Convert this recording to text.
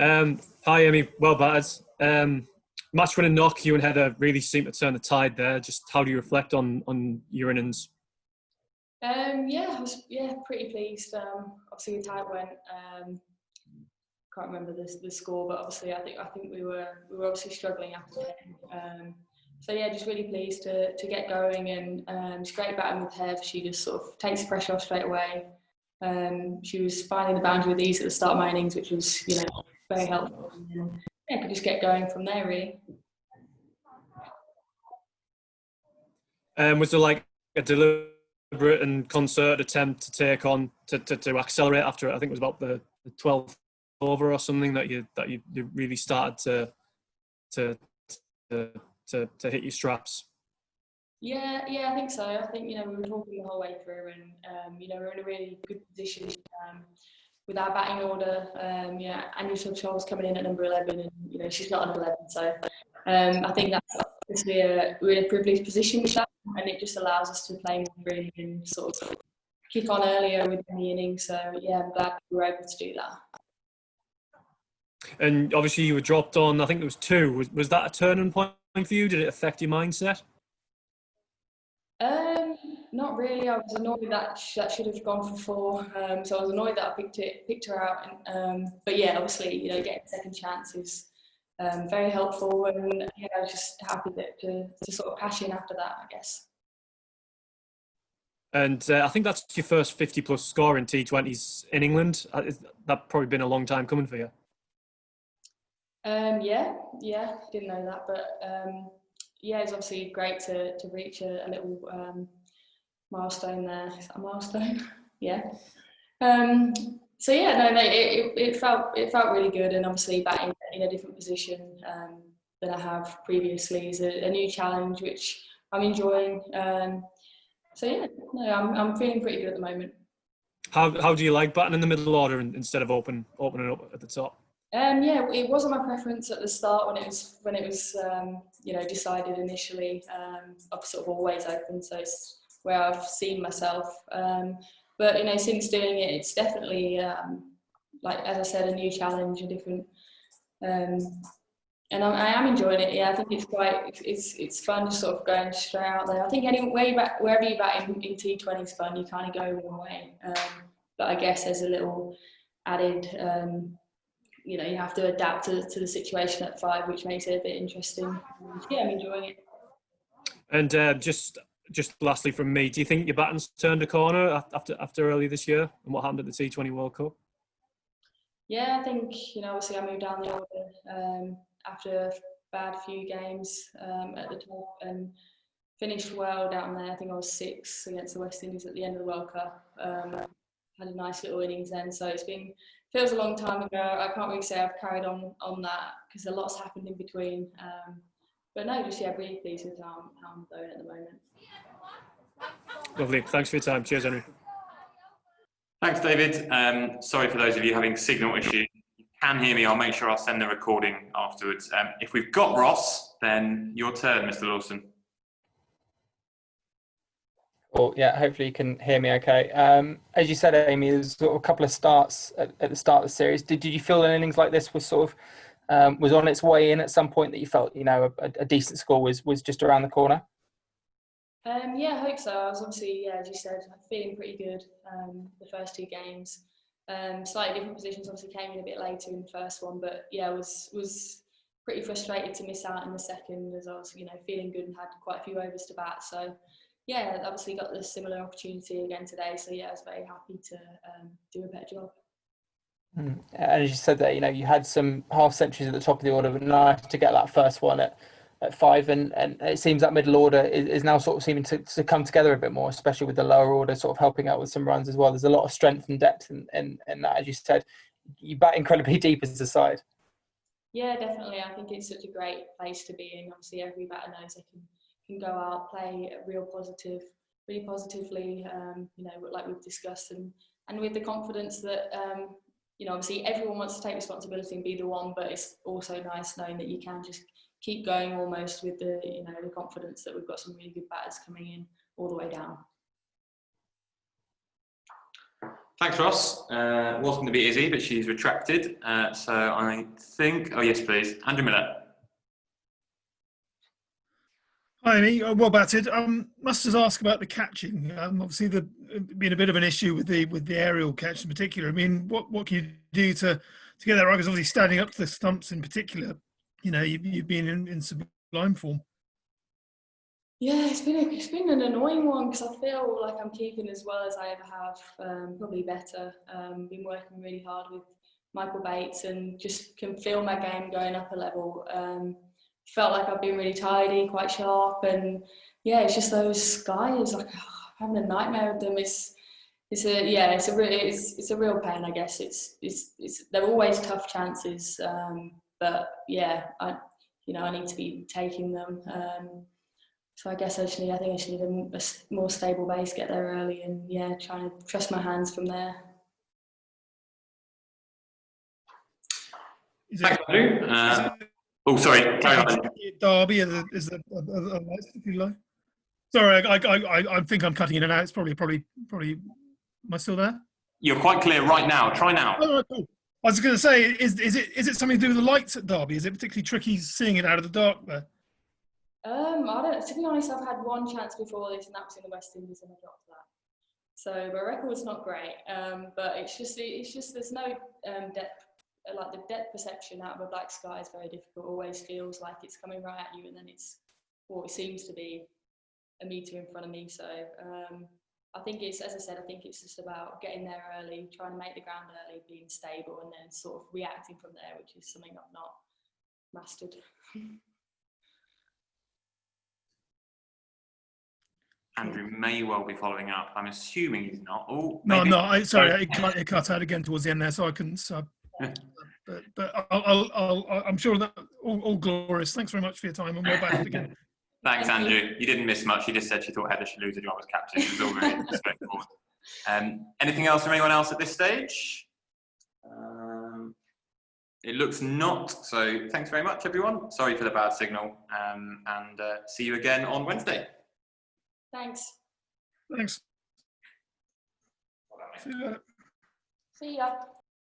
Hi, Amy. Well battered. Match winning knock. You and Heather really seem to turn the tide there. Just how do you reflect on your innings? Yeah, I was pretty pleased. Obviously, with how it went. Can't remember the score, but obviously, I think we were obviously struggling after 10. So yeah, just really pleased to get going, and it's great batting with Hev. She just sort of takes the pressure off straight away. She was finding the boundary with ease at the start of my innings, which was very helpful. And, yeah, could just get going from there really. Was there like a deliberate and concerted attempt to take on to accelerate after I think it was about the 12th over or something that you really started to hit your straps? Yeah, I think so. I think we were talking the whole way through, and we're in a really good position with our batting order. Anya Subshore's coming in at number 11, and she's not on 11, so I think that's obviously we're in a privileged position with that, and it just allows us to play more freely and sort of kick on earlier within the innings. So yeah, I'm glad we were able to do that. And obviously you were dropped on, I think it was 2. Was that a turning point for you? Did it affect your mindset? Not really. I was annoyed that should have gone for 4. So I was annoyed that I picked her out. But yeah, obviously, getting a second chance is very helpful, and I was just happy to sort of cash in after that, I guess. And I think that's your first 50-plus score in T20s in England. That's probably been a long time coming for you. Yeah, didn't know that, but yeah, it's obviously great to reach a little milestone there. Is that a milestone? Yeah. So yeah, no, it felt really good, and obviously batting in a different position than I have previously is a new challenge which I'm enjoying. So yeah, no, I'm feeling pretty good at the moment. How do you like batting in the middle order instead of opening up at the top? Yeah, it wasn't my preference at the start when it was decided initially. I've sort of always opened, so it's where I've seen myself. But since doing it, it's definitely like as I said, a new challenge, a different. And I am enjoying it. Yeah, I think it's fun just sort of going straight out there. I think wherever you bat in T20 is fun. You kind of go one way, but I guess there's a little added. You have to adapt to the situation at 5, which makes it a bit interesting. Yeah, I'm enjoying it. And just lastly from me, do you think your batting's turned a corner after early this year and what happened at the T20 World Cup? Yeah, I think obviously I moved down the order after a bad few games at the top and finished well down there. I think I was 6 against the West Indies at the end of the World Cup. Had a nice little innings then, so feels a long time ago. I can't really say I've carried on that because a lot's happened in between. But no, just really pleased with how I'm going at the moment. Lovely. Thanks for your time. Cheers, Henry. Thanks, David. Sorry for those of you having signal issues. You can hear me. I'll make sure I'll send the recording afterwards. If we've got Ross, then your turn, Mr. Lawson. Well, yeah, hopefully you can hear me okay. As you said, Amy, there's sort of a couple of starts at the start of the series. Did you feel an innings like this was sort of was on its way in at some point, that you felt a decent score was just around the corner? Yeah, I hope so. I was obviously, as you said, feeling pretty good the first 2 games. Slightly different positions, obviously came in a bit later in the first one, but yeah, was pretty frustrated to miss out in the second, as I was feeling good and had quite a few overs to bat. So yeah, obviously got the similar opportunity again today. So yeah, I was very happy to do a better job. And as you said there, you had some half centuries at the top of the order, but nice to get that first one at 5, and it seems that middle order is now sort of seeming to come together a bit more, especially with the lower order sort of helping out with some runs as well. There's a lot of strength and depth in that, as you said. You bat incredibly deep as a side. Yeah, definitely. I think it's such a great place to be in. Obviously, every batter knows they can go out, play really positively, like we've discussed, and with the confidence that, obviously everyone wants to take responsibility and be the one, but it's also nice knowing that you can just keep going almost with the confidence that we've got some really good batters coming in all the way down. Thanks, Ross. Was going to be Izzy, but she's retracted. So I think, oh yes, please, Andrew Miller. Hi, Amy. Well batted. Must just ask about the catching. Obviously, been a bit of an issue with the aerial catch in particular. I mean, what can you do to get that right? Because obviously, standing up to the stumps in particular, you know, you've been in sublime form. Yeah, it's been an annoying one because I feel like I'm keeping as well as I ever have, probably better. Been working really hard with Michael Bates and just can feel my game going up a level. Felt like I've been really tidy, quite sharp, and yeah, it's just those skies. Like I'm having a nightmare with them. It's a real pain. I guess they're always tough chances, but yeah, I need to be taking them. So I guess I think I just need a more stable base, get there early, and yeah, trying to trust my hands from there. Thanks, Andrew. Oh, sorry. Carry on. Derby is the lights low. Sorry, I think I'm cutting in and out. It's probably. Am I still there? You're quite clear right now. Try now. Oh, cool. I was going to say, is it something to do with the lights at Derby? Is it particularly tricky seeing it out of the dark there? I don't. To be honest, I've had one chance before this, and that was in the West Indies, and I dropped that. So my record's not great, but it's just there's no depth. Like the depth perception out of a black sky is very difficult. Always feels like it's coming right at you, and then it's it seems to be a metre in front of me. So I think it's, as I said, I think it's just about getting there early, trying to make the ground early, being stable, and then sort of reacting from there, which is something I've not mastered. Andrew may well be following up. I'm assuming he's not. Oh, no, maybe. I'm not. Sorry, it cut out again towards the end there, so I couldn't sub. But I'm sure that all glorious. Thanks very much for your time, and well back again. Thanks, Andrew. You didn't miss much. You just said she thought Heather should lose her job as captain. It was all very respectful. Anything else from anyone else at this stage? It looks not. So thanks very much, everyone. Sorry for the bad signal, and see you again on Wednesday. Thanks. Thanks. See you later. See ya.